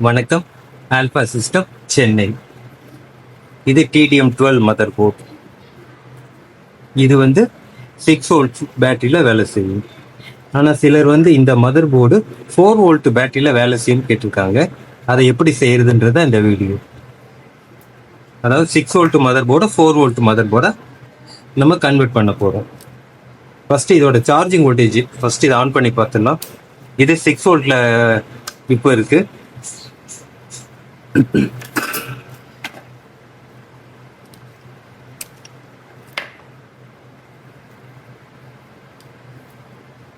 வணக்கம். Alpha system Chennai. இது TDM 12 mother board. இது 6 வோல்ட் பேட்டரியில் வேலை செய்யும். ஆனால் சிலர் இந்த மதர் போர்டு 4 வோல்ட் பேட்டரியில் வேலை செய்யும் கேட்டிருக்காங்க. அதை எப்படி செய்யறதுன்றத இந்த வீடியோ. அதாவது 6 வோல்ட் மதர் போர்டை 4 வோல்ட் மதர் போர்டை நம்ம கன்வெர்ட் பண்ண போகிறோம். ஃபஸ்ட்டு இதோட சார்ஜிங் வோல்டேஜ் ஃபஸ்ட்டு இதை ஆன் பண்ணி பார்த்துடலாம். இது 6 வோல்ட்டில் இப்போ இருக்குது.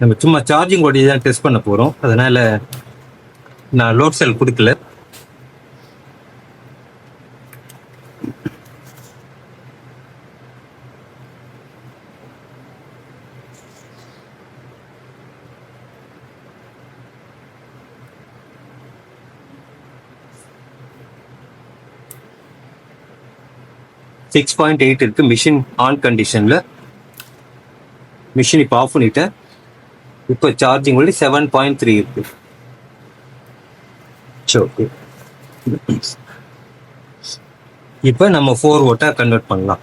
நம்ம சும்மா சார்ஜிங் வோல்டேஜ் தான் டெஸ்ட் பண்ண போகிறோம். அதனால் நான் லோட் செல் கொடுக்கல. சிக்ஸ் 6.8 இருக்கு. மிஷின் ஆன் கண்டிஷனில். மிஷின் இப்போ ஆஃப் பண்ணிட்டேன். இப்போ சார்ஜிங் 7.3 இருக்கு. ஓகே, இப்போ நம்ம 4 வோல்ட்டாக கன்வெர்ட் பண்ணலாம்.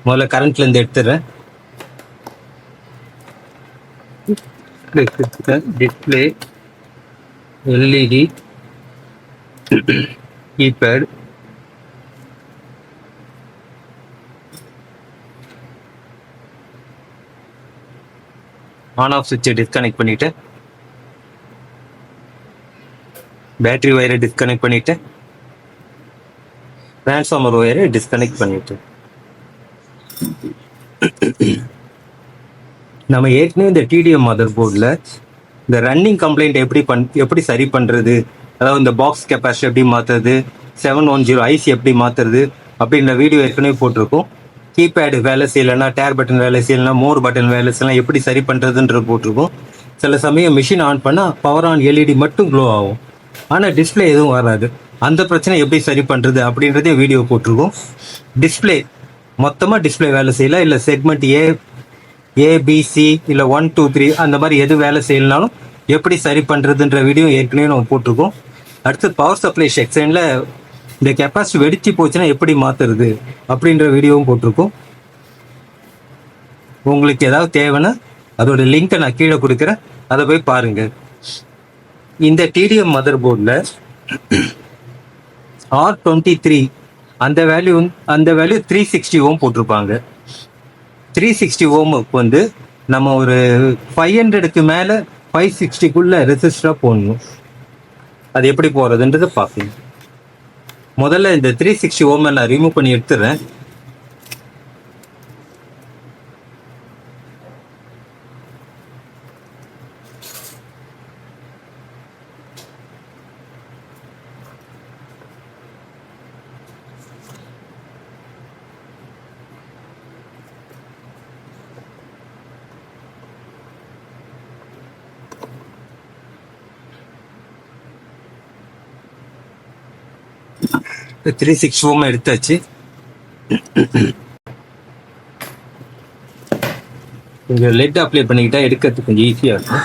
முதல்ல கரண்ட்லேருந்து எடுத்துடுறேன். Display, LED, keypad, on off சுவிட்சை டிஸ்கனெக்ட் பண்ணிட்டு, பேட்டரி ஒயரை டிஸ்கனெக்ட் பண்ணிட்டு, டிரான்ஸ்ஃபார்மர் ஒயரை டிஸ்கனெக்ட் பண்ணிட்டு, நம்ம ஏற்கனவே இந்த TDM மதர் போர்டில் இந்த ரன்னிங் கம்ப்ளைண்ட் எப்படி சரி பண்ணுறது, அதாவது இந்த பாக்ஸ் கெப்பாசிட்டி எப்படி மாற்றுறது, 710 ஐசி எப்படி மாற்றுறது அப்படின்ற வீடியோ ஏற்கனவே போட்டிருக்கோம். கீபேடு வேலை செய்யலைன்னா, டேர் பட்டன் வேலை செய்யலைன்னா, மோர் பட்டன் வேலை செய்யலாம், எப்படி சரி பண்ணுறதுன்ற போட்டிருக்கோம். சில சமயம் மிஷின் ஆன் பண்ணால் பவர் ஆன் எல்இடி மட்டும் க்ளோ ஆகும், ஆனால் டிஸ்பிளே எதுவும் வராது. அந்த பிரச்சனை எப்படி சரி பண்ணுறது அப்படின்றதே வீடியோ போட்டிருக்கோம். டிஸ்பிளே மொத்தமாக டிஸ்பிளே வேலை செய்யலாம், இல்லை செக்மெண்ட் ஏபிசி இல்லை 1 2 3 அந்த மாதிரி எது வேலை செய்யலனாலும் எப்படி சரி பண்ணுறதுன்ற வீடியோ ஏற்கனவே நம்ம போட்டிருக்கோம். அடுத்து பவர் சப்ளை செக்ஷனில் இந்த கெப்பாசிட்டி வெடிச்சு போச்சுன்னா எப்படி மாற்றுறது அப்படின்ற வீடியோவும் போட்டிருக்கோம். உங்களுக்கு ஏதாவது தேவைன்னா அதோட லிங்கை நான் கீழே கொடுக்குறேன், அதை போய் பாருங்கள். இந்த TDM மதர் போர்டில் R23 அந்த வேல்யூ 360 ஓம் போட்டிருப்பாங்க. 360 ஓமுக்கு நம்ம ஒரு 500க்கு மேலே 560க்குள்ள ரெசிஸ்டராக போடணும். அது எப்படி போகிறதுன்றது பார்க்கணும். முதல்ல இந்த 360 ஓம் நான் ரிமூவ் பண்ணி எடுத்துடுறேன். இந்த 360 ஓம் எடுத்தாச்சு. கொஞ்சம் லெட் அப்ளை பண்ணிக்கிட்டா எடுக்கிறதுக்கு கொஞ்சம் ஈஸியாக இருக்கும்.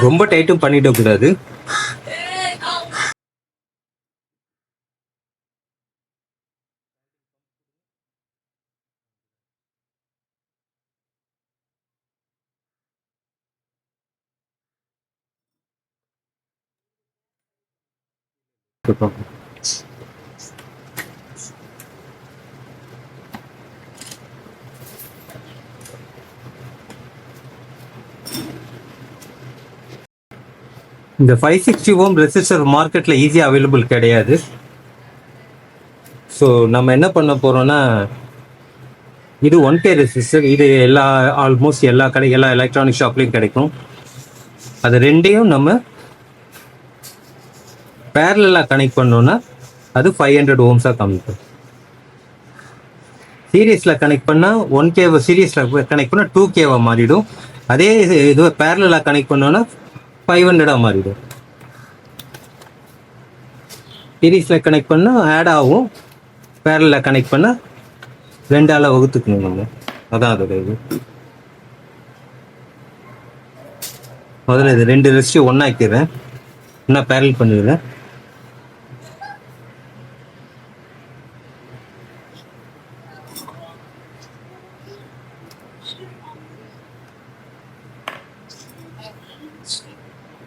ரொம்ப டைட்டும் பண்ணிடக்கூடாது. இந்த 560 ஓம் ரெசிஸ்டர் மார்க்கெட்டில் ஈஸியாக அவைலபிள் கிடையாது. ஸோ நம்ம என்ன பண்ண போகிறோம்னா, இது 1K ரெசிஸ்டர். இது ஆல்மோஸ்ட் எல்லா எலக்ட்ரானிக் ஷாப்லேயும் கிடைக்கும். அது ரெண்டையும் நம்ம பேரலாக கனெக்ட் பண்ணோன்னா அது 500 ஓம்ஸாக காமிக்கும். சீரியஸில் கனெக்ட் பண்ணால் 1K, சீரியஸில் கனெக்ட் பண்ணால் 2K மாறிடும். அதே இது பேரலாக கனெக்ட் பண்ணோன்னா 500 மாறிடும். சீரீஸில் கனெக்ட் பண்ணால் ஆட் ஆகும், பேரலில் கனெக்ட் பண்ணால் 2ஆல் வகுத்துக்கணும் நம்ம. அதான் அதோட இது. முதல்ல இது 2 ரெசிஸ்டர் ஒன்றா ஆக்கிடுறேன், ஒன்றா பேரல் பண்ணிடுறேன்.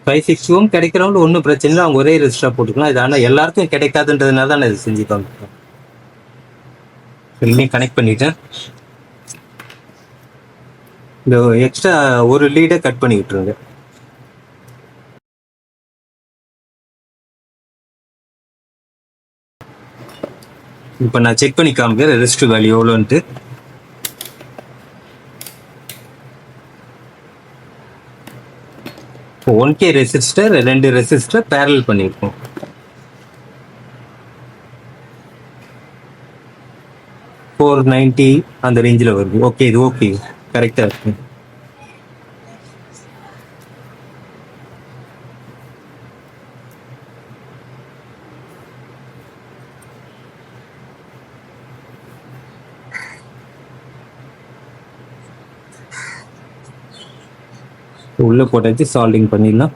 ஃபைவ் சிக்ஸ் ஓம் கிடைக்கிறவங்க ஒன்றும் பிரச்சனை இல்லை, அவங்க ஒரே ரெசிஸ்டராக போட்டுக்கலாம். இது ஆனால் எல்லாருக்கும் கிடைக்காதுன்றதுனால தான் நான் இது செஞ்சு காமிக்கிறேன். ரெண்டையும் கனெக்ட் பண்ணிட்டேன். இந்த எக்ஸ்ட்ரா ஒரு லீடை கட் பண்ணி விட்டுருங்க. இப்போ நான் செக் பண்ணி காமிக்கிறேன் ரெசிஸ்டர் வேல்யூ எவ்வளோன்ட்டு. இப்போ 1K ரெசிஸ்டர் 2 ரெசிஸ்டர் பேரல் பண்ணியிருக்கோம். $490 அந்த ரேஞ்சில் வருது. ஓகே, இது ஓகே, கரெக்டாக இருக்கு. உள்ளே போட்டாச்சு, சால்டிங் பண்ணிடலாம்.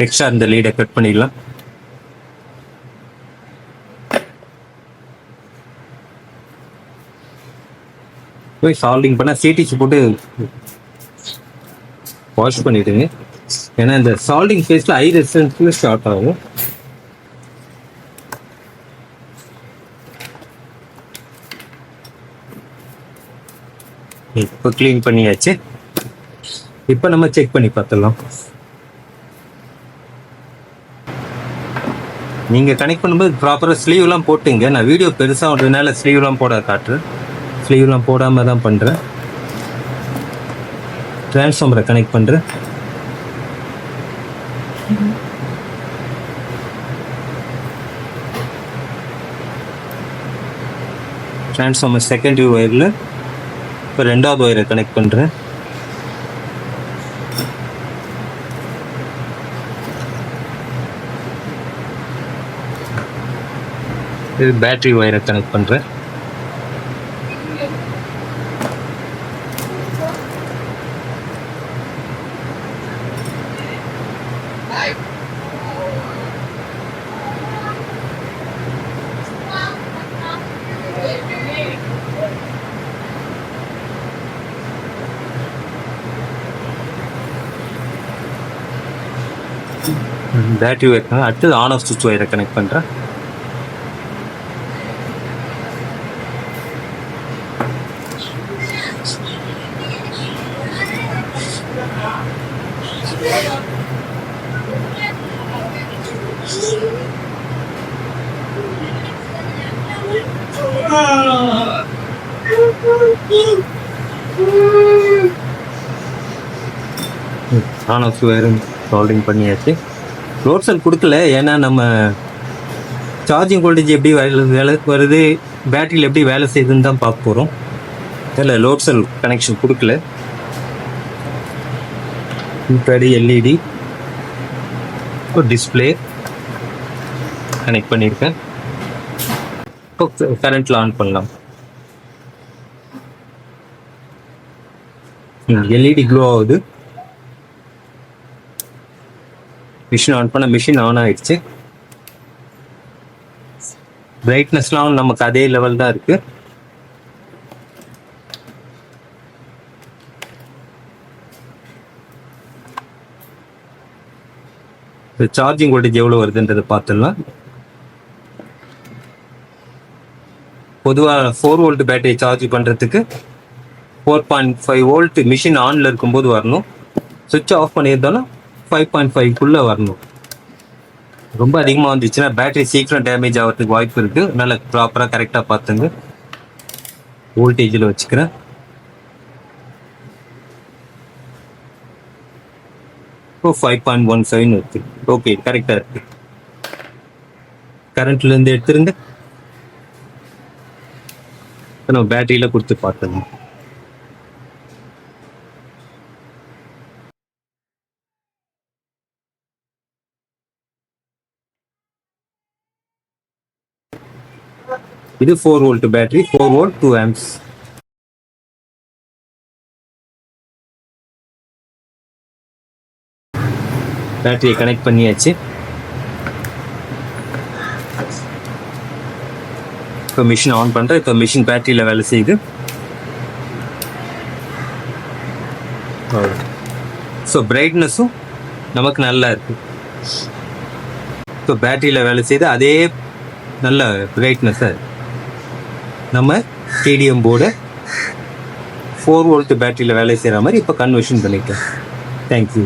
எக்ஸ்ட்ரா இந்த லீடை கட் பண்ணிடலாம். போய் சால்டிங் பண்ணால் சிடிசி போட்டு வாஷ் பண்ணிவிடுங்க. ஏன்னா இந்த சால்டிங் ஃபேஸில் ஹை ரெசிஸ்டன்ஸில் ஸ்டார்ட் ஆகும். இப்போ க்ளீன் பண்ணியாச்சு. இப்போ நம்ம செக் பண்ணி பார்த்துடலாம். நீங்கள் கனெக்ட் பண்ணும்போது ப்ராப்பராக ஸ்லீவ்லாம் போட்டுங்க. நான் வீடியோ பெருசாக ஒன்றதுனால ஸ்லீவ்லாம் போட காட்டுறேன். ஸ்லீவ்லாம் போடாமல் தான் பண்ணுறேன். டிரான்ஸ்ஃபார்மரை கனெக்ட் பண்ணுறேன். டிரான்ஸ்ஃபார்மர் செகண்டரி ஒயரில் இப்போ 2வது ஒயரை கனெக்ட் பண்ணுறேன். இது பேட்டரி ஒயரை கனெக்ட் பண்ணுறேன். பேட்டரி ஒயர் அடுத்தது ஆன் ஆஃப் சுவிட்ச் ஒயரை கனெக்ட் பண்ணுறேன். ஆன் ஆஃப் ஒயரும் சால்டிங் பண்ணியாச்சு. லோட் செல் கொடுக்கல, ஏன்னா நம்ம சார்ஜிங் வோல்டேஜ் எப்படி வேலை வருது, பேட்டரியில் எப்படி வேலை செய்யுதுன்னு தான் பார்க்க போகிறோம். இல்லை, லோட் செல் கனெக்ஷன் கொடுக்கல. இப்படி எல்இடி ஒரு டிஸ்பிளே கனெக்ட் பண்ணியிருக்கேன். இப்போ கரண்ட்டில் ஆன் பண்ணலாம். எல்இடி க்ளோ ஆகுது. மிஷின் ஆன் பண்ண மிஷின் ஆன் ஆயிடுச்சு. பிரைட்னஸ்லாம் நமக்கு அதே லெவல் தான் இருக்கு. சார்ஜிங் வோல்டேஜ் எவ்வளோ வருதுன்றதை பார்த்துடலாம். பொதுவாக 4 வோல்ட் பேட்டரி சார்ஜ் பண்ணுறதுக்கு 4.5 வோல்ட் மிஷின் ஆனில் இருக்கும்போது வரணும். சுவிட்ச் ஆஃப் பண்ணியிருந்தோன்னா 5.5க்குள்ளே வரணும். ரொம்ப அதிகமாக வந்துச்சுன்னா பேட்டரி சீக்கிரம் டேமேஜ் ஆகிறதுக்கு வாய்ப்பு இருக்குது. அதனால் ப்ராப்பராக கரெக்டாக பார்த்துங்க. வோல்டேஜில் வச்சுக்கிறேன். இப்போ 5.17 இருக்கு. ஓகே, கரெக்டாக இருக்கு. கரண்ட்லேருந்து எடுத்துருங்க. நம்ம பேட்டரியில் கொடுத்து பார்த்துங்க. இது 4 வோல்ட் பேட்டரி, 4 வோல்ட் 2 ஆம்ப்ஸ். பேட்டரியை கனெக்ட் பண்ணியாச்சு. இப்போ மிஷின் ஆன் பண்ணுறேன். இப்போ மிஷின் பேட்டரியில் வேலை செய்யுது. ஸோ பிரைட்னஸும் நமக்கு நல்லா இருக்குது. ஸோ பேட்டரியில் வேலை செய்து அதே நல்ல பிரைட்னஸாக நம்ம TDM போர்டை 4 வோல்ட் பேட்டரியில் வேலை செய்கிற மாதிரி இப்போ கன்வர்ஷன் பண்ணிட்டோம். தேங்க்யூ.